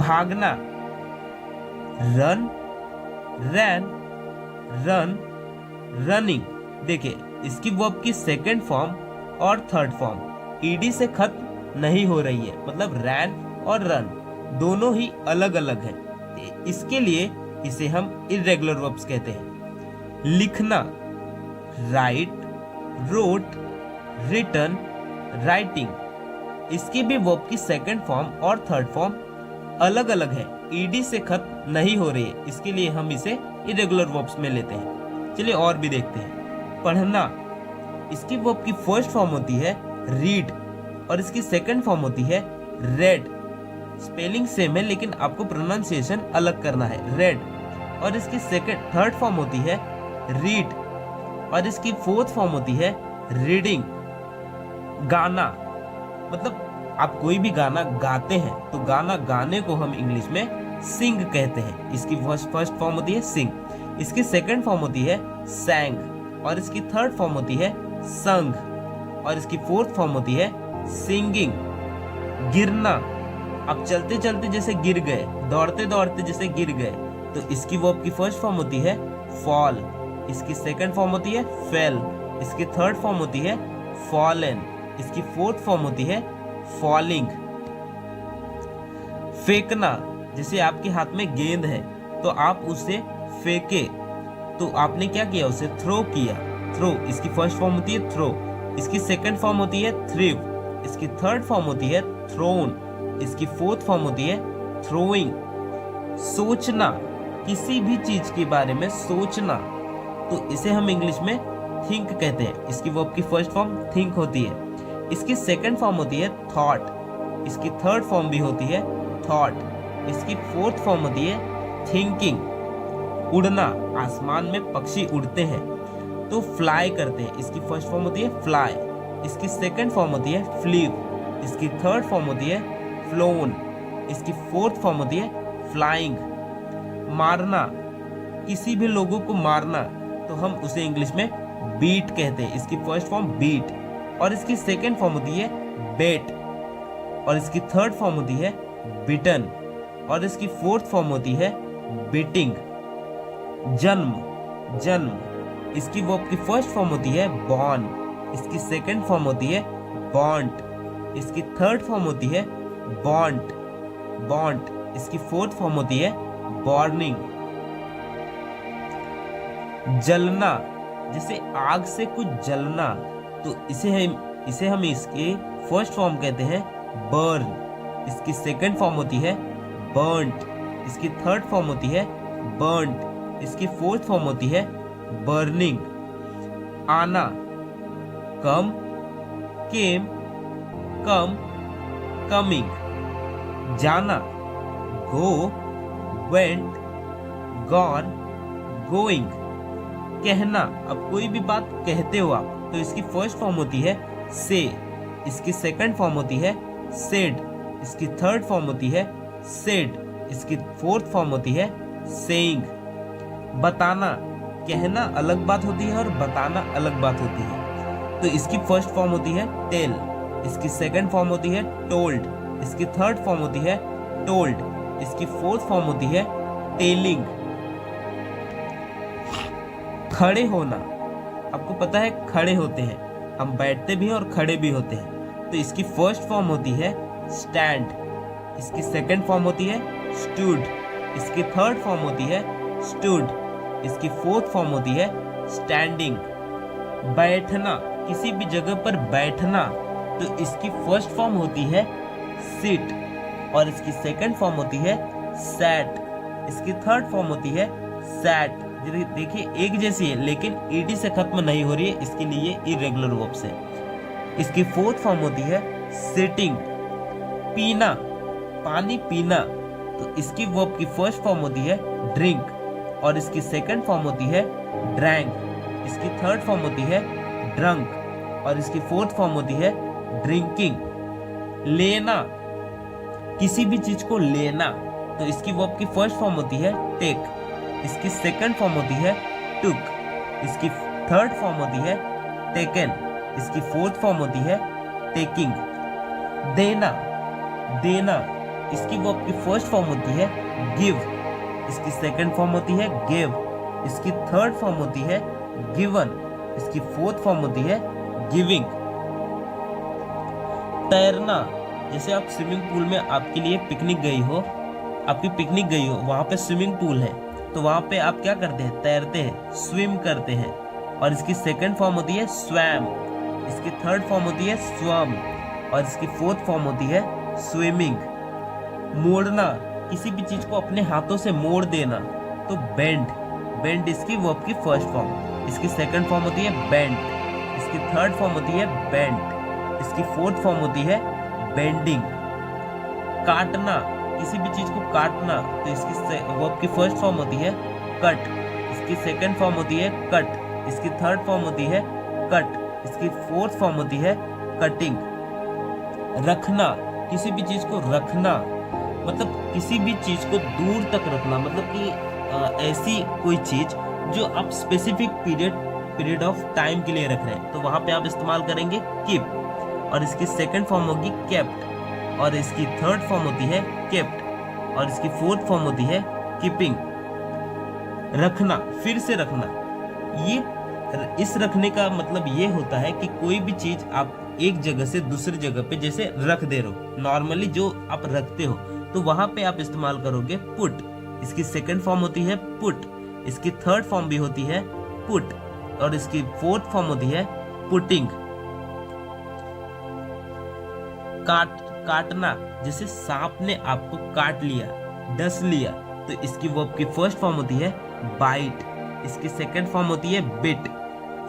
भागना, रन, रैन, run, running. देखिए इसकी वर्ब की सेकंड फॉर्म और थर्ड फॉर्म ईडी से खत्म नहीं हो रही है, मतलब रैन और रन दोनों ही अलग अलग हैं। इसके लिए इसे हम इर्रेगुलर वर्ब्स कहते हैं। लिखना, राइट, रोट, रिटन, राइटिंग। इसकी भी वर्ब की सेकंड फॉर्म और थर्ड फॉर्म अलग अलग है, ईडी से खत्म नहीं हो रही है, इसके लिए हम इसे इरेगुलर वर्ब्स में लेते हैं। चलिए और भी देखते हैं। पढ़ना, इसकी वर्ब की फर्स्ट फॉर्म होती है रीड और इसकी सेकंड फॉर्म होती है रेड। स्पेलिंग सेम है लेकिन आपको प्रोनाउंसिएशन अलग करना है, रेड। और इसकी थर्ड फॉर्म होती है रीड और इसकी फोर्थ फॉर्म होती है रीडिंग। गाना, मतलब आप कोई भी गाना गाते हैं तो गाना गाने को हम इंग्लिश में सिंग कहते हैं। इसकी फर्स्ट फॉर्म होती है सिंग, इसकी सेकंड फॉर्म होती है सैंग और इसकी थर्ड फॉर्म होती है संग और इसकी फोर्थ फॉर्म होती है सिंगिंग। गिरना, आप चलते चलते जैसे गिर गए, दौड़ते दौड़ते जैसे गिर गए, तो इसकी वर्ब की फर्स्ट फॉर्म होती है फॉल, इसकी सेकंड फॉर्म होती है फेल, इसकी थर्ड फॉर्म होती है फॉलन, इसकी फोर्थ फॉर्म होती है फॉलिंग। फेंकना, जैसे आपके हाथ में गेंद है तो आप उसे फेंके, तो आपने क्या किया, उसे थ्रो किया, थ्रो। इसकी फर्स्ट फॉर्म होती है थ्रो, इसकी सेकंड फॉर्म होती है थ्रिव, इसकी थर्ड फॉर्म होती है थ्रोन, इसकी फोर्थ फॉर्म होती है थ्रोइंग। सोचना, किसी भी चीज के बारे में सोचना, तो इसे हम इंग्लिश में थिंक कहते हैं। इसकी वर्ब की फर्स्ट फॉर्म थिंक होती है, इसकी सेकंड फॉर्म होती है थॉट, इसकी थर्ड फॉर्म भी होती है थॉट, इसकी फोर्थ फॉर्म होती है थिंकिंग। उड़ना, आसमान में पक्षी उड़ते हैं तो फ्लाई करते हैं, इसकी फर्स्ट फॉर्म होती है फ्लाई, इसकी सेकंड फॉर्म होती है फ्लीव, इसकी थर्ड फॉर्म होती है फ्लोन, इसकी फोर्थ फॉर्म होती है फ्लाइंग। मारना, किसी भी लोगों को मारना तो हम उसे इंग्लिश में बीट कहते हैं, इसकी फर्स्ट फॉर्म बीट और इसकी सेकंड फॉर्म होती है बेट और इसकी थर्ड फॉर्म होती है बिटन और इसकी फोर्थ फॉर्म होती है बिटिंग। जन्म, जन्म, इसकी वर्ब की फर्स्ट फॉर्म होती है बॉर्न, इसकी सेकंड फॉर्म होती है बॉन्ट, इसकी थर्ड फॉर्म होती है बॉन्ट, बॉन्ट, इसकी फोर्थ फॉर्म होती है बॉर्निंग। जलना, जैसे आग से कुछ जलना, तो इसे हम इसके फर्स्ट फॉर्म कहते हैं बर्न, इसकी सेकंड फॉर्म होती है बर्न्ट, इसकी थर्ड फॉर्म होती है बर्न्ट, इसकी फोर्थ फॉर्म होती है बर्निंग। आना, कम, केम, कम, कमिंग। जाना, गो, वेंट, गॉन, गोइंग। कहना, अब कोई भी बात कहते हो आप तो इसकी फर्स्ट फॉर्म होती है से, इसकी सेकंड फॉर्म होती है सेड, इसकी थर्ड फॉर्म होती है सेड, इसकी फोर्थ फॉर्म होती है सेइंग। बताना, कहना अलग बात होती है और बताना अलग बात होती है, तो इसकी फर्स्ट फॉर्म होती है टेल, इसकी सेकंड फॉर्म होती है टोल्ड, इसकी थर्ड फॉर्म होती है टोल्ड, इसकी फोर्थ फॉर्म होती है टेलिंग। खड़े होना, आपको पता है खड़े होते हैं, हम बैठते भी हैं और खड़े भी होते हैं, तो इसकी फर्स्ट फॉर्म होती है स्टैंड, इसकी सेकंड फॉर्म होती है स्टूड, इसकी थर्ड फॉर्म होती है स्टूड, इसकी फोर्थ फॉर्म होती है स्टैंडिंग। बैठना, किसी भी जगह पर बैठना, तो इसकी फर्स्ट फॉर्म होती है सिट और इसकी सेकंड फॉर्म होती है सैट, इसकी थर्ड फॉर्म होती है सैट। देखिए एक जैसी है लेकिन ईडी से खत्म नहीं हो रही है, इसके लिए इरेगुलर वर्ब्स है। इसकी फोर्थ फॉर्म होती है सिटिंग। पीना, पानी पीना, तो इसकी वर्ब की फर्स्ट फॉर्म होती है ड्रिंक और इसकी सेकंड फॉर्म होती है ड्रैंक, इसकी थर्ड फॉर्म होती है ड्रंक और इसकी फोर्थ फॉर्म होती है ड्रिंकिंग। लेना, किसी भी चीज को लेना, तो इसकी वर्ब की फर्स्ट फॉर्म होती है टेक, इसकी सेकंड फॉर्म होती है टुक, इसकी थर्ड फॉर्म होती है टेकन, इसकी फोर्थ फॉर्म होती है टेकिंग। देना, देना, इसकी वर्ब की फर्स्ट फॉर्म होती है गिव, इसकी सेकंड फॉर्म होती है गिव, इसकी थर्ड फॉर्म होती है गिवन, इसकी फोर्थ फॉर्म होती है गिविंग। तैरना, जैसे आप स्विमिंग पूल में आपके लिए पिकनिक गई हो, आपकी पिकनिक गई हो, वहां पे स्विमिंग पूल है, तो वहां पे आप क्या करते हैं, तैरते हैं, स्विम करते हैं। और इसकी सेकंड फॉर्म होती है स्वैम, इसकी थर्ड फॉर्म होती है स्वम, और इसकी फोर्थ फॉर्म होती है स्विमिंग। मोड़ना, किसी भी चीज को अपने हाथों से मोड़ देना, तो बेंड, बेंड इसकी वर्ब की फर्स्ट फॉर्म, इसकी सेकंड फॉर्म होती है बेंड, इसकी थर्ड फॉर्म होती है बेंड, इसकी फोर्थ फॉर्म होती है बेंडिंग। काटना, किसी भी चीज को काटना, तो इसकी वर्ब की फर्स्ट फॉर्म होती है कट, इसकी सेकंड फॉर्म होती है कट, इसकी थर्ड फॉर्म होती है कट, इसकी फोर्थ फॉर्म होती है कटिंग। रखना, किसी भी चीज को रखना, मतलब किसी भी चीज को दूर तक रखना, मतलब कि ऐसी कोई चीज जो आप स्पेसिफिक पीरियड ऑफ टाइम के लिए रख रहे हैं, तो वहां पे आप इस्तेमाल करेंगे कीप, और इसकी सेकंड फॉर्म होगी केप्ट, और इसकी थर्ड फॉर्म होती है केप्ट, और इसकी फोर्थ फॉर्म होती है कीपिंग। रखना, फिर से रखना, ये इस रखने का मतलब ये होता है कि कोई भी चीज आप एक जगह से दूसरी जगह पे जैसे रख दे रहे हो, नॉर्मली जो आप रखते हो, तो वहां पे आप इस्तेमाल करोगे पुट, इसकी सेकंड फॉर्म होती है पुट, इसकी थर्ड फॉर्म भी होती है पुट, और इसकी फोर्थ फॉर्म होती है पुटिंग। काटना, जैसे सांप ने आपको काट लिया, डस लिया, तो इसकी वर्ब की फर्स्ट फॉर्म होती है बाइट, इसकी सेकंड फॉर्म होती है बिट,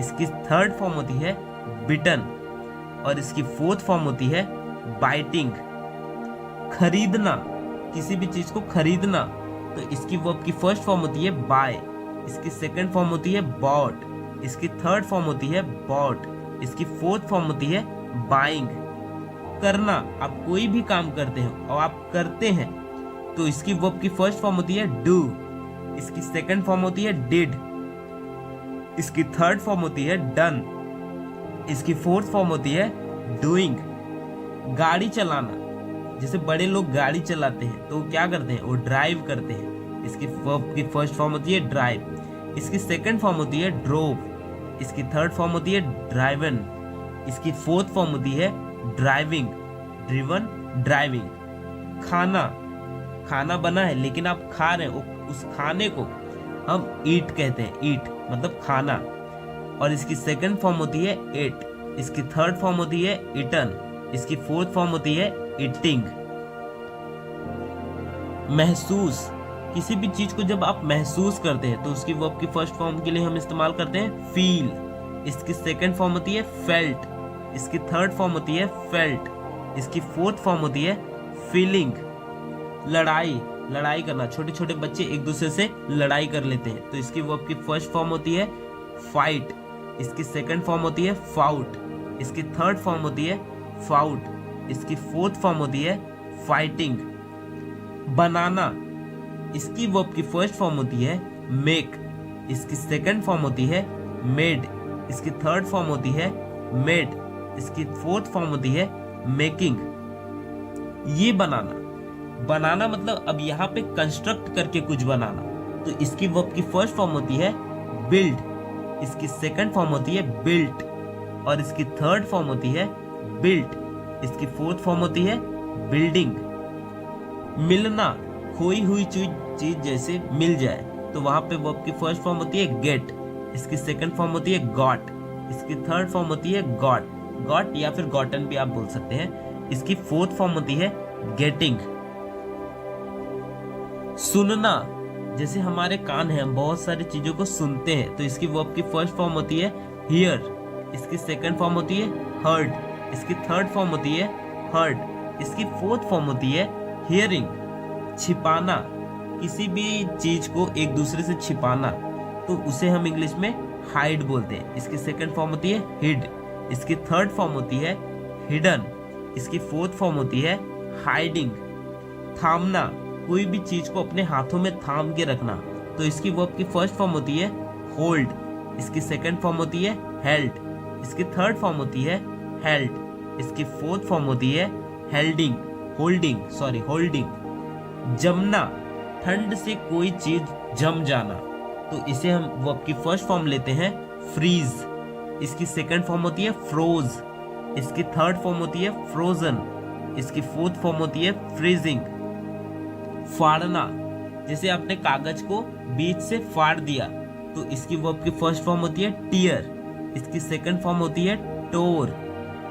इसकी थर्ड फॉर्म होती है बिटन, और इसकी फोर्थ फॉर्म होती है बाइटिंग। खरीदना, किसी भी चीज को खरीदना, तो इसकी वर्ब की फर्स्ट फॉर्म होती है बाय, इसकी सेकंड फॉर्म होती है बॉट, इसकी थर्ड फॉर्म होती है बॉट, इसकी फोर्थ फॉर्म होती है बाइंग। करना, आप कोई भी काम करते हैं और आप करते हैं, तो इसकी वर्ब की फर्स्ट फॉर्म होती है डू, इसकी सेकंड फॉर्म होती है डिड, इसकी थर्ड फॉर्म होती है डन, इसकी फोर्थ फॉर्म होती है डूइंग। गाड़ी चलाना, जैसे बड़े लोग गाड़ी चलाते हैं तो वो क्या करते हैं, वो ड्राइव करते हैं, इसकी वर्ब की फर्स्ट फॉर्म होती है ड्राइव, इसकी सेकंड फॉर्म होती है ड्रोव, इसकी थर्ड फॉर्म होती है ड्राइवन, इसकी फोर्थ फॉर्म होती है ड्राइविंग, ड्रिवन, ड्राइविंग। खाना, खाना बना है लेकिन आप खा रहे हैं, उस खाने को हम ईट कहते हैं, ईट मतलब खाना, और इसकी सेकंड फॉर्म होती है एट, इसकी थर्ड फॉर्म होती है इटन, इसकी फोर्थ फॉर्म होती है ईटिंग। महसूस, किसी भी चीज को जब आप महसूस करते हैं तो उसकी वर्ब की फर्स्ट फॉर्म के लिए हम इस्तेमाल करते हैं फील, इसकी सेकंड फॉर्म होती है फेल्ट, इसकी थर्ड फॉर्म होती है फेल्ट, इसकी फोर्थ फॉर्म होती है फीलिंग। लड़ाई, लड़ाई करना, छोटे छोटे बच्चे एक दूसरे से लड़ाई कर लेते हैं, तो इसकी वर्ब की फर्स्ट फॉर्म होती है फाइट, इसकी सेकंड फॉर्म होती है फाउट, इसकी थर्ड फॉर्म होती है फाउट, इसकी फोर्थ फॉर्म होती है फाइटिंग। बनाना, इसकी वर्ब की फर्स्ट फॉर्म होती है मेक, इसकी सेकंड फॉर्म होती है मेड, इसकी थर्ड फॉर्म होती है मेड, इसकी फोर्थ फॉर्म होती है मेकिंग। ये बनाना, बनाना मतलब अब यहाँ पे कंस्ट्रक्ट करके कुछ बनाना, तो इसकी वर्ब की फर्स्ट फॉर्म होती है बिल्ड, इसकी सेकंड फॉर्म होती है बिल्ट, और इसकी थर्ड फॉर्म होती है बिल्ट, इसकी फोर्थ फॉर्म होती है बिल्डिंग। मिलना, खोई हुई चीज जैसे मिल जाए, तो वहां पे वर्ब की फर्स्ट फॉर्म होती है गेट, इसकी सेकंड फॉर्म होती है गॉट, इसकी थर्ड फॉर्म होती है गॉट, गॉट या फिर गॉटन भी आप बोल सकते हैं, इसकी फोर्थ फॉर्म होती है गेटिंग। सुनना, जैसे हमारे कान हैं, हम बहुत सारी चीजों को सुनते हैं, तो इसकी वर्ब की फर्स्ट फॉर्म होती है हियर, इसकी सेकंड फॉर्म होती है हर्ड, इसकी थर्ड फॉर्म होती है हर्ड, इसकी फोर्थ फॉर्म होती है हियरिंग। छिपाना, किसी भी चीज को एक दूसरे से छिपाना, तो उसे हम इंग्लिश में हाइड बोलते हैं, इसकी सेकंड फॉर्म होती है हिड, इसकी थर्ड फॉर्म होती है हिडन, इसकी फोर्थ फॉर्म होती है हाइडिंग। थामना, कोई भी चीज को अपने हाथों में थाम के रखना, तो इसकी वर्ब की फर्स्ट फॉर्म होती है होल्ड, इसकी सेकंड फॉर्म होती है हेल्ड, इसकी थर्ड फॉर्म होती है हेल्ड, इसकी फोर्थ फॉर्म होती है हेल्डिंग। होल्डिंग। जमना, ठंड से कोई चीज जम जाना, तो इसे हम वर्ब की फर्स्ट फॉर्म लेते हैं फ्रीज। इसकी सेकंड फॉर्म होती है फ्रोज। इसकी थर्ड फॉर्म होती है फ्रोजन। इसकी फोर्थ फॉर्म होती है फ्रीजिंग। फाड़ना, जैसे आपने कागज को बीच से फाड़ दिया, तो इसकी वर्ब की फर्स्ट फॉर्म होती है टीयर। इसकी सेकंड फॉर्म होती है टोर।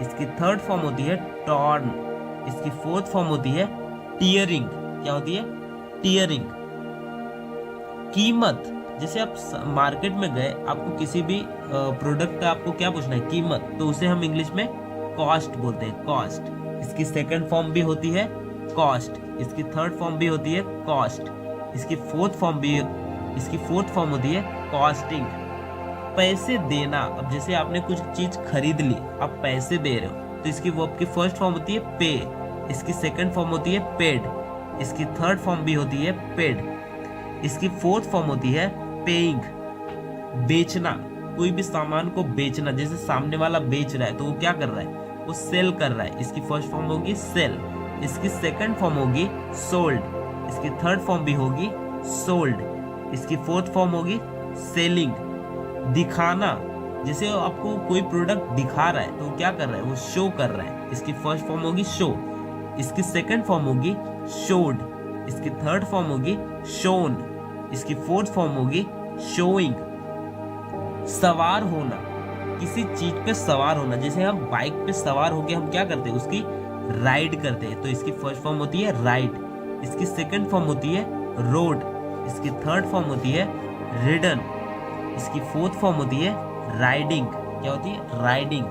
इसकी थर्ड फॉर्म होती है टॉर्न। इसकी फोर्थ फॉर्म होती है टीयरिंग। क्या होती है? टीयरिंग। कीमत, जैसे आप मार्केट में गए, आपको किसी भी प्रोडक्ट का आपको क्या पूछना है? कीमत, तो उसे हम इंग्लिश में कॉस्ट बोलते हैं, कॉस्ट। इसकी सेकंड फॉर्म भी होती है कॉस्ट। इसकी थर्ड फॉर्म भी होती है कॉस्ट। इसकी फोर्थ फॉर्म होती है कॉस्टिंग। पैसे देना, अब जैसे आपने कुछ चीज खरीद ली, आप पैसे दे रहे हो, तो इसकी वर्ब की फर्स्ट फॉर्म होती है पे। इसकी सेकंड फॉर्म होती है पेड। इसकी थर्ड फॉर्म भी होती है पेड। इसकी फोर्थ फॉर्म होती है पेइंग। बेचना, कोई भी सामान को बेचना, जैसे सामने वाला बेच रहा है तो वो क्या कर रहा है? वो सेल कर रहा है। इसकी फर्स्ट फॉर्म होगी सेल। इसकी सेकंड फॉर्म होगी सोल्ड। इसकी थर्ड फॉर्म भी होगी सोल्ड। इसकी फोर्थ फॉर्म होगी सेलिंग। दिखाना, जैसे आपको कोई प्रोडक्ट दिखा रहा है तो क्या कर रहा है? वो शो कर रहा है। इसकी फर्स्ट फॉर्म होगी शो। इसकी सेकंड फॉर्म होगी शोड। इसकी थर्ड फॉर्म होगी शोन। इसकी फोर्थ फॉर्म होगी शोइंग। सवार होना, किसी चीज पे सवार होना, जैसे हम बाइक पे सवार होके हम क्या करते हैं? उसकी राइड करते हैं, तो इसकी फर्स्ट फॉर्म होती है राइड। इसकी सेकंड फॉर्म होती है रोड। इसकी थर्ड फॉर्म होती है रिडन। इसकी फोर्थ फॉर्म होती है राइडिंग। क्या होती है? राइडिंग।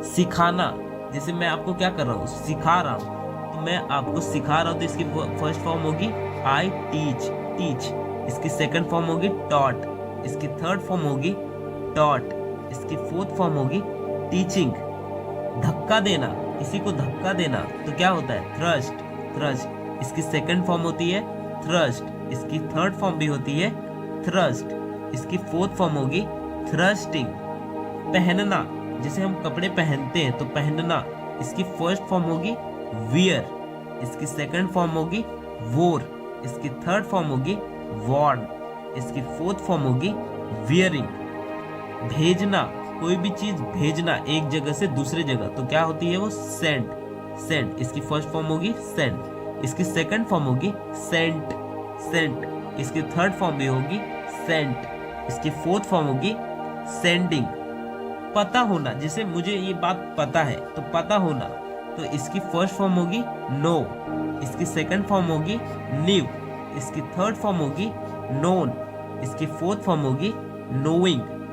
सिखाना, जैसे मैं आपको क्या कर रहा हूँ? सिखा रहा हूँ, तो मैं आपको सिखा रहा हूँ, तो इसकी फर्स्ट फॉर्म होगी आई टीच, टीच। इसकी सेकंड फॉर्म होगी टॉट। इसकी थर्ड फॉर्म होगी टॉट। इसकी फोर्थ फॉर्म होगी टीचिंग। धक्का देना, किसी को धक्का देना, तो क्या होता है? Thrust, thrust. इसकी सेकंड फॉर्म होती है थ्रस्ट। इसकी थर्ड फॉर्म भी होती है थ्रस्ट। इसकी फोर्थ फॉर्म होगी थ्रस्टिंग। पहनना, जैसे हम कपड़े पहनते हैं तो पहनना, इसकी फर्स्ट फॉर्म होगी वियर। इसकी सेकंड फॉर्म होगी वोर। इसकी थर्ड फॉर्म होगी वॉर्न। इसकी फोर्थ फॉर्म होगी वियरिंग। भेजना, कोई भी चीज भेजना एक जगह से दूसरे जगह, तो क्या होती है? वो सेंड, सेंड। इसकी फर्स्ट फॉर्म होगी सेंड। इसकी सेकंड फॉर्म होगी सेंट, सेंट। इसकी थर्ड फॉर्म भी होगी सेंट। इसकी फोर्थ फॉर्म होगी सेंडिंग। पता होना, जैसे मुझे ये बात पता है, तो पता होना, तो इसकी फर्स्ट फॉर्म होगी नो। इसकी सेकंड फॉर्म होगी न्यू। इसकी थर्ड फॉर्म होगी नोन। इसकी फोर्थ फॉर्म होगी नोइंग।